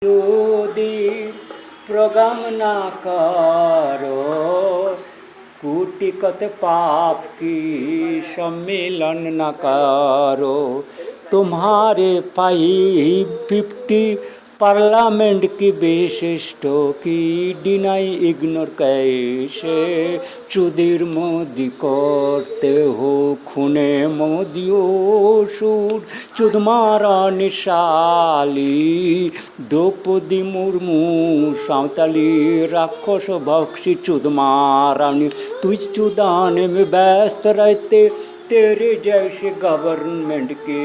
যদি প্রগম না करो कूटिकत पाप की सम्मेलन न करो। तुम्हारे 550 पार्लियामेंट की विशिष्टों की डिनाई इग्नोर कैसे चुदिर मोदी करते हो खूने मोदियों सुर चुदमारा निशाली द्रौपदी मुर्मू सावताली राक्षस भक्षी चुदमारानी तुझ चुदाने में व्यस्त रहते तेरे जैसे गवर्नमेंट के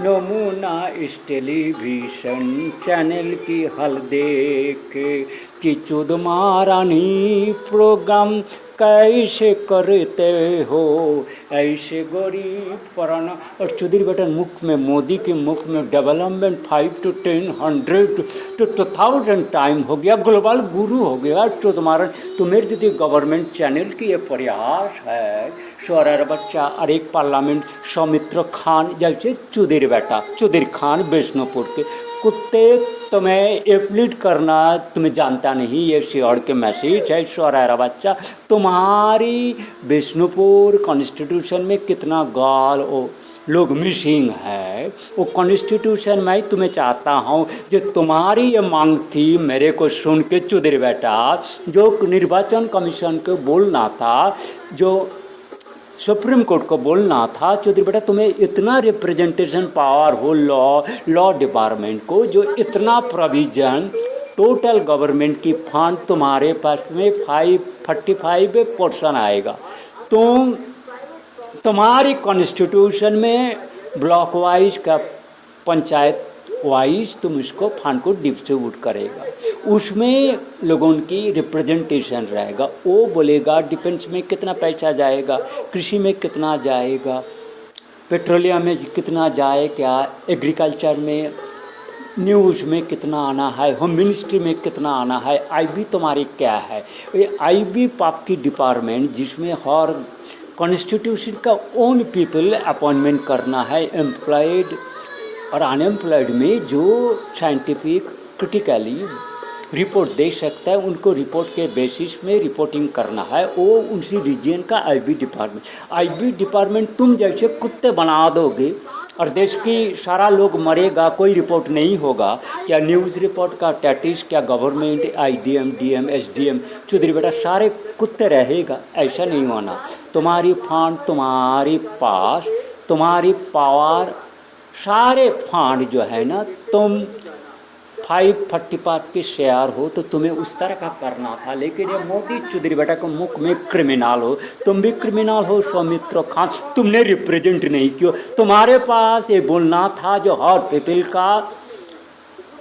नमूना इस टेलीविज़न चैनल की हल देख कि चुदमारानी प्रोग्राम कैसे करते हो ऐसे गरीब पराना। और चौधरी बेटा मुख में मोदी के मुख में डेवलपमेंट 5 to 10 100 to 2000 टाइम हो गया, ग्लोबल गुरु हो गया। तो तुम्हारा तो मेरे दीदी गवर्नमेंट चैनल की ये प्रयास है। शोर बच्चा और एक पार्लियामेंट सौमित्र खान जैसे चौधरी बेटा चौधरी खान बिष्णुपुर के कुत्ते तुम्हें एप्लीट करना तुम्हें जानता नहीं। ये श्योर के मैसेज है। शोर बच्चा तुम्हारी बिष्णुपुर कॉन्स्टिट्यूशन में कितना गाल ओ लोग मिसिंग है। वो कॉन्स्टिट्यूशन मैं तुम्हें चाहता हूँ जो तुम्हारी ये मांग थी मेरे को सुन के चौधरी बेटा जो निर्वाचन कमीशन को बोलना था, जो सुप्रीम कोर्ट को बोलना था चौधरी बेटा तुम्हें इतना रिप्रेजेंटेशन पावर हो लॉ डिपार्टमेंट को जो इतना प्रोविज़न टोटल गवर्नमेंट की फंड तुम्हारे पास में 545% आएगा। तुम्हारी कॉन्स्टिट्यूशन में ब्लॉक वाइज का पंचायत वाइज तुम इसको फंड को डिस्ट्रीब्यूट करेगा, उसमें लोगों की रिप्रेजेंटेशन रहेगा। वो बोलेगा डिफेंस में कितना पैसा जाएगा, कृषि में कितना जाएगा, पेट्रोलियम में कितना जाए, क्या एग्रीकल्चर में, न्यूज़ में कितना आना है, होम मिनिस्ट्री में कितना आना है, आईबी तुम्हारी क्या है। ये आईबी पाप की डिपार्टमेंट जिसमें हर कॉन्स्टिट्यूशन का ओन पीपल अपॉइंटमेंट करना है, एम्प्लॉयड और अनएम्प्लॉयड में जो साइंटिफिक क्रिटिकली रिपोर्ट दे सकता है उनको रिपोर्ट के बेसिस में रिपोर्टिंग करना है। वो उसी रीजन का आईबी डिपार्टमेंट तुम जैसे कुत्ते बना दोगे और देश की सारा लोग मरेगा, कोई रिपोर्ट नहीं होगा। क्या न्यूज़ रिपोर्ट का टैटिस, क्या government IDM DM SDM Chaudhary बेटा सारे कुत्ते रहेगा। ऐसा नहीं होना। तुम्हारी फंड तुम्हारी पास, तुम्हारी पावर, सारे फंड जो है ना तुम 545 के शेयर हो तो तुम्हें उस तरह का करना था। लेकिन ये मोदी चौधरी बेटा के मुख में क्रिमिनल हो, तुम भी क्रिमिनल हो। सौमित्र खान तुमने रिप्रेजेंट नहीं किया। तुम्हारे पास ये बोलना था जो हर पीपल का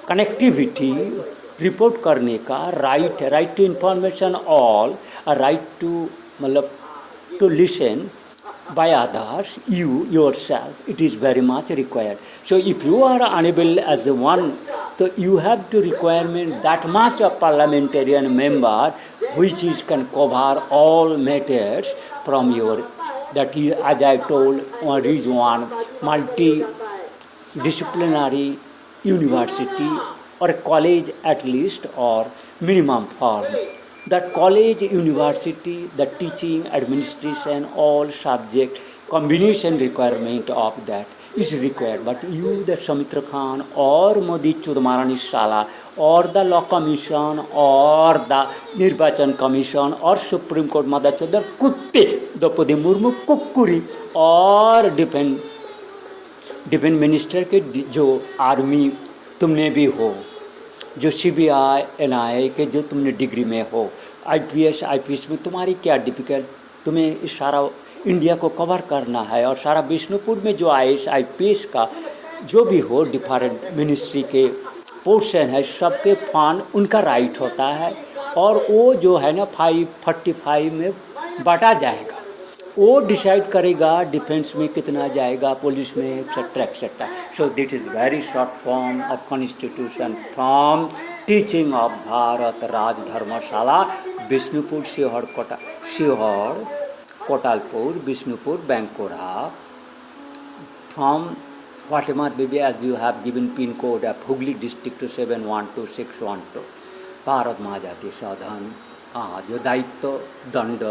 कनेक्टिविटी रिपोर्ट करने का right to information all, right to मतलब to listen by others, you yourself, it is very much required. So if you are unable as a one, so you have to requirement that much of parliamentarian member which is can cover all matters from your, that is as I told, one is one multidisciplinary university or college at least or minimum form. That college, university, the teaching, administration, all subject, combination requirement of that is required. But you, the Samitra Khan or Modi Chudmarani Shala or the Law Commission or the Nirbachan Commission or Supreme Court Mother Chodar Kutte, Draupadi Murmu Kukkuri और defence minister के जो army तुमने भी हो, जो CBI NIA के जो तुमने डिग्री में हो, आईपीएस में तुम्हारी क्या डिफिकल्ट, तुम्हें इस सारा इंडिया को कवर करना है। और सारा बिष्णुपुर में जो आईपीएस का जो भी हो डिफरेंट मिनिस्ट्री के पोर्शन है, सबके फंड उनका राइट होता है। और वो जो है ना 545 में बांटा जाएगा, वो डिसाइड करेगा डिफेंस में कितना जाएगा, पुलिस में etcetera etcetera. So this is very short form of constitution from teaching of Bharat Raj Dharamshala Bishnupur Sehore Kotalpur Bishnupur Bankura from Fatima Bibi, as you have given pin code of Hooghly district to 712612, Bharat में आ जाती है सावधान। हाँ, जो दायित्व दंड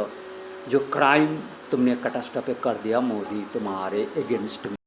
जो क्राइम तुमने कैटास्ट्रोफिक कर दिया मोदी तुम्हारे अगेंस्ट